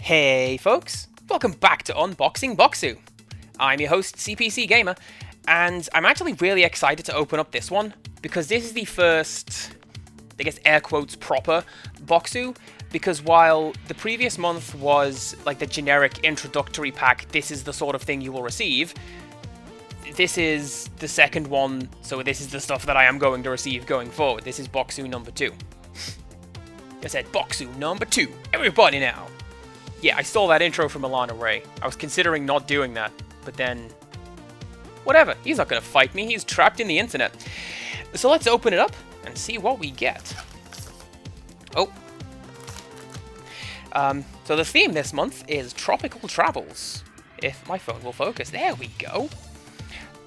Hey folks, welcome back to Unboxing Bokksu. I'm your host CPC Gamer, and I'm actually really excited to open up this one, because this is the first, I guess air quotes, proper Bokksu, because while the previous month was like the generic introductory pack, this is the sort of thing you will receive, this is the second one, so this is the stuff that I am going to receive going forward. This is Bokksu number 2. I said Bokksu number 2, everybody now! Yeah, I stole that intro from Alana Ray. I was considering not doing that, but then... whatever, he's not gonna fight me, he's trapped in the internet. So let's open it up and see what we get. Oh. So the theme this month is tropical travels. If my phone will focus, there we go.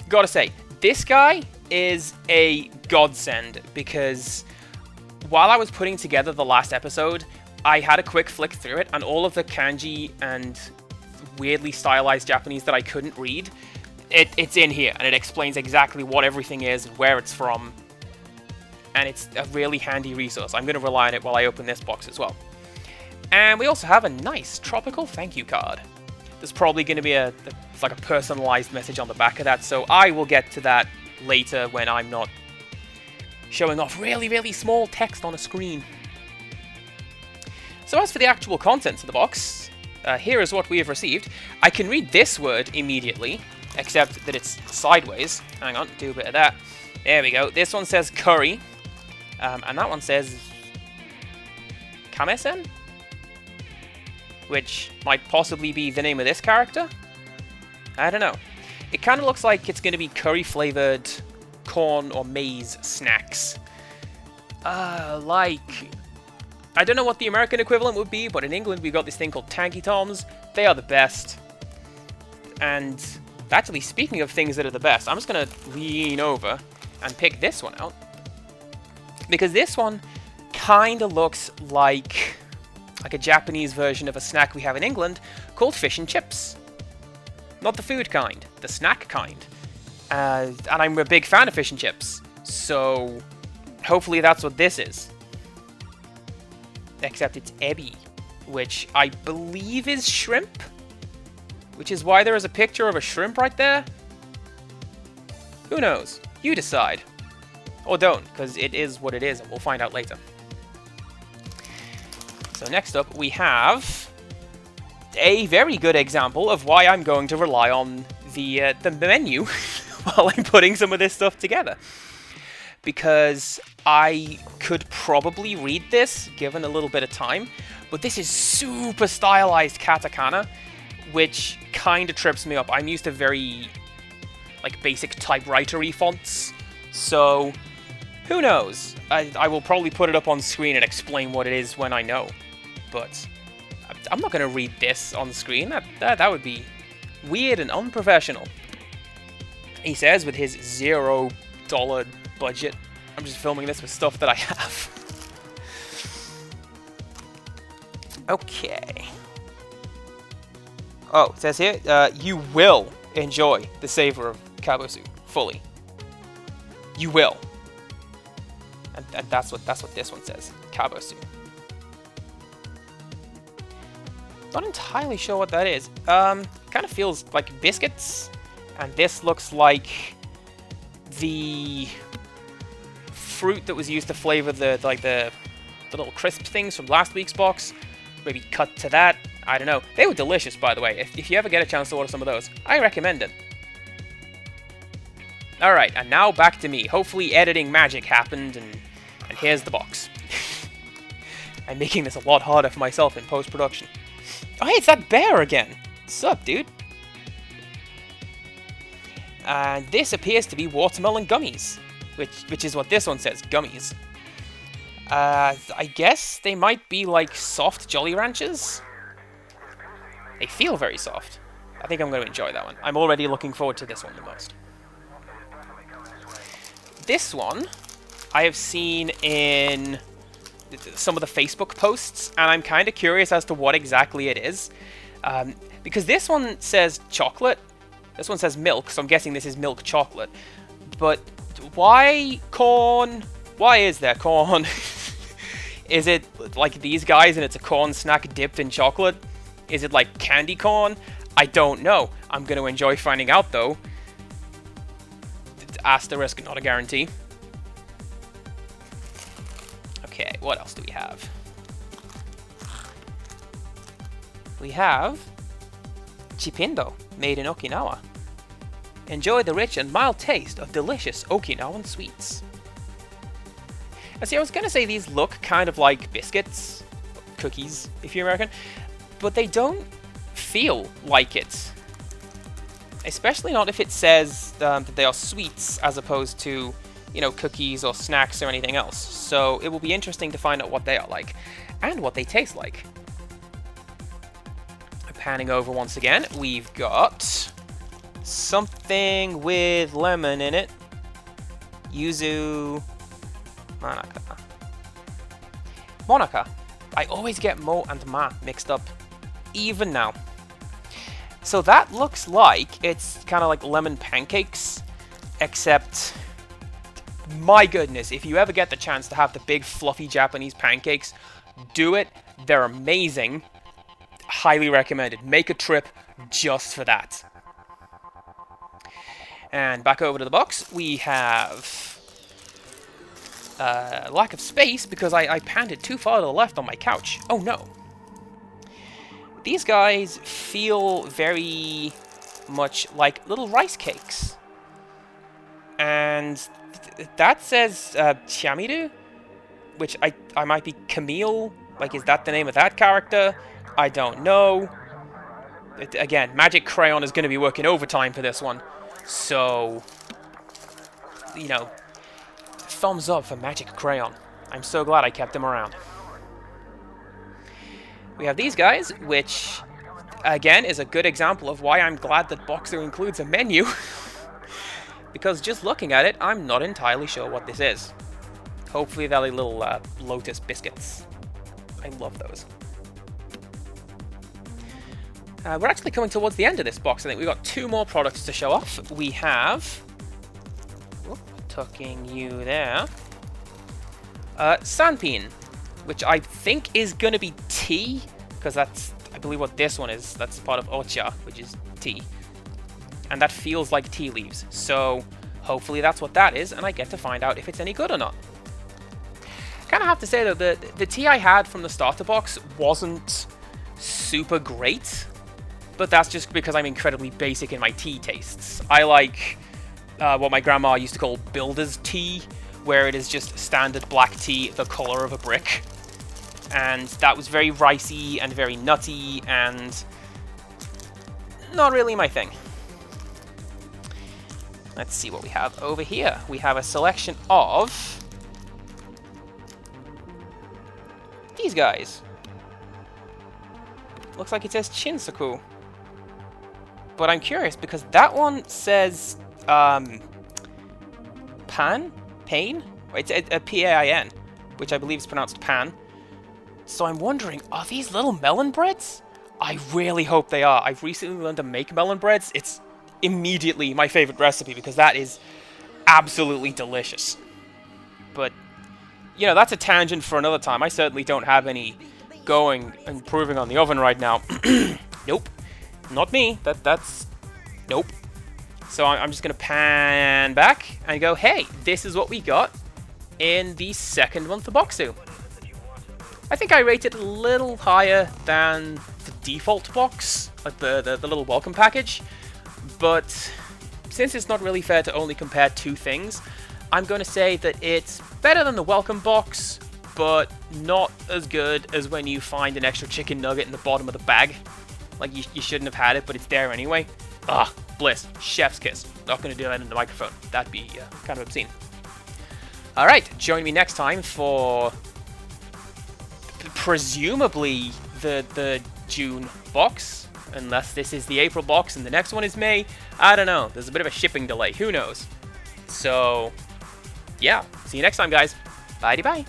Gotta say, this guy is a godsend, because while I was putting together the last episode, I had a quick flick through it, and all of the kanji and weirdly stylized Japanese that I couldn't read, it's in here, and it explains exactly what everything is and where it's from, and it's a really handy resource. I'm going to rely on it while I open this box as well. And we also have a nice tropical thank you card. There's probably going to be it's like a personalized message on the back of that, so I will get to that later when I'm not showing off really, really small text on a screen. So as for the actual contents of the box, here is what we have received. I can read this word immediately, except that it's sideways. Hang on, do a bit of that. There we go. This one says curry, and that one says kamesen, which might possibly be the name of this character. I don't know. It kind of looks like it's going to be curry-flavored corn or maize snacks. I don't know what the American equivalent would be, but in England we got this thing called Tanky Toms. They are the best. And actually, speaking of things that are the best, I'm just going to lean over and pick this one out. Because this one kind of looks like a Japanese version of a snack we have in England called fish and chips. Not the food kind, the snack kind. And I'm a big fan of fish and chips, so hopefully that's what this is. Except it's ebi, which I believe is shrimp, which is why there is a picture of a shrimp right there. Who knows? You decide. Or don't, because it is what it is, and we'll find out later. So next up, we have a very good example of why I'm going to rely on the menu while I'm putting some of this stuff together. Because I could probably read this, given a little bit of time, but this is super stylized katakana, which kind of trips me up. I'm used to very, basic typewriter-y fonts, so who knows? I will probably put it up on screen and explain what it is when I know, but I'm not going to read this on screen. That would be weird and unprofessional. He says with his $0 budget. I'm just filming this with stuff that I have. Okay. Oh, it says here, you will enjoy the savor of kabosu fully. You will. And that's what this one says. Kabosu. Not entirely sure what that is. Kind of feels like biscuits. And this looks like the fruit that was used to flavor the little crisp things from last week's box. Maybe cut to that. I don't know. They were delicious, by the way. If you ever get a chance to order some of those, I recommend it. Alright, and now back to me. Hopefully editing magic happened, and here's the box. I'm making this a lot harder for myself in post-production. Oh, hey, it's that bear again. What's up, dude? And this appears to be watermelon gummies, which is what this one says, gummies. I guess they might be like soft Jolly Ranchers. They feel very soft. I think I'm going to enjoy that one. I'm already looking forward to this one the most. This one I have seen in some of the Facebook posts, and I'm kind of curious as to what exactly it is. Because this one says chocolate, this one says milk, so I'm guessing this is milk chocolate. But why corn? Why is there corn? Is it like these guys and it's a corn snack dipped in chocolate? Is it like candy corn? I don't know. I'm going to enjoy finding out, though. Asterisk, not a guarantee. Okay, what else do we have? We have Chipindo, made in Okinawa. Enjoy the rich and mild taste of delicious Okinawan sweets. And see, I was going to say these look kind of like biscuits, cookies, if you're American, but they don't feel like it. Especially not if it says that they are sweets as opposed to, you know, cookies or snacks or anything else. So it will be interesting to find out what they are like and what they taste like. Panning over once again, we've got something with lemon in it. Yuzu Manaka. Monaka. I always get mo and ma mixed up, even now. So that looks like it's kind of like lemon pancakes, except, my goodness, if you ever get the chance to have the big fluffy Japanese pancakes, do it. They're amazing. Highly recommended. Make a trip just for that. And back over to the box, we have lack of space because I panned it too far to the left on my couch. Oh no. These guys feel very much like little rice cakes. And that says Chamiru, which I might be Camille. Like, is that the name of that character? I don't know. Again, Magic Crayon is going to be working overtime for this one. So, you know, thumbs up for Magic Crayon. I'm so glad I kept him around. We have these guys, which, again, is a good example of why I'm glad that Bokksu includes a menu. Because just looking at it, I'm not entirely sure what this is. Hopefully they're like little Lotus biscuits. I love those. We're actually coming towards the end of this box. I think we've got 2 more products to show off. We have... tucking you there. Sanpin, which I think is going to be tea, because that's, I believe, what this one is. That's part of ocha, which is tea. And that feels like tea leaves. So hopefully that's what that is, and I get to find out if it's any good or not. Kind of have to say, though, the tea I had from the starter box wasn't super great. But that's just because I'm incredibly basic in my tea tastes. I like what my grandma used to call builder's tea, where it is just standard black tea, the color of a brick. And that was very ricey and very nutty and not really my thing. Let's see what we have over here. We have a selection of these guys. Looks like it says Chinsaku. But I'm curious because that one says Pain? It's a P-A-I-N, which I believe is pronounced Pan. So I'm wondering, are these little melon breads? I really hope they are. I've recently learned to make melon breads. It's immediately my favorite recipe because that is absolutely delicious. But, you know, that's a tangent for another time. I certainly don't have any going and improving on the oven right now. Nope. Not me. That's... Nope. So I'm just going to pan back and go, hey, this is what we got in the second month of Bokksu. I think I rated it a little higher than the default box, like the little welcome package. But since it's not really fair to only compare 2 things, I'm going to say that it's better than the welcome box, but not as good as when you find an extra chicken nugget in the bottom of the bag. Like, you shouldn't have had it, but it's there anyway. Ugh, bliss. Chef's kiss. Not going to do that in the microphone. That'd be kind of obscene. Alright, join me next time for presumably the June box. Unless this is the April box and the next one is May. I don't know. There's a bit of a shipping delay. Who knows? So, yeah. See you next time, guys. Bye-bye.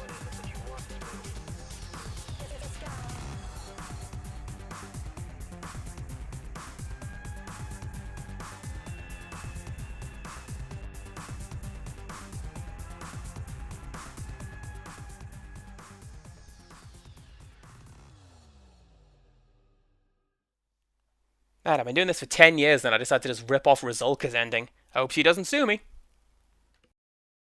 Man, I've been doing this for 10 years and I decided to just rip off Rizulka's ending. I hope she doesn't sue me.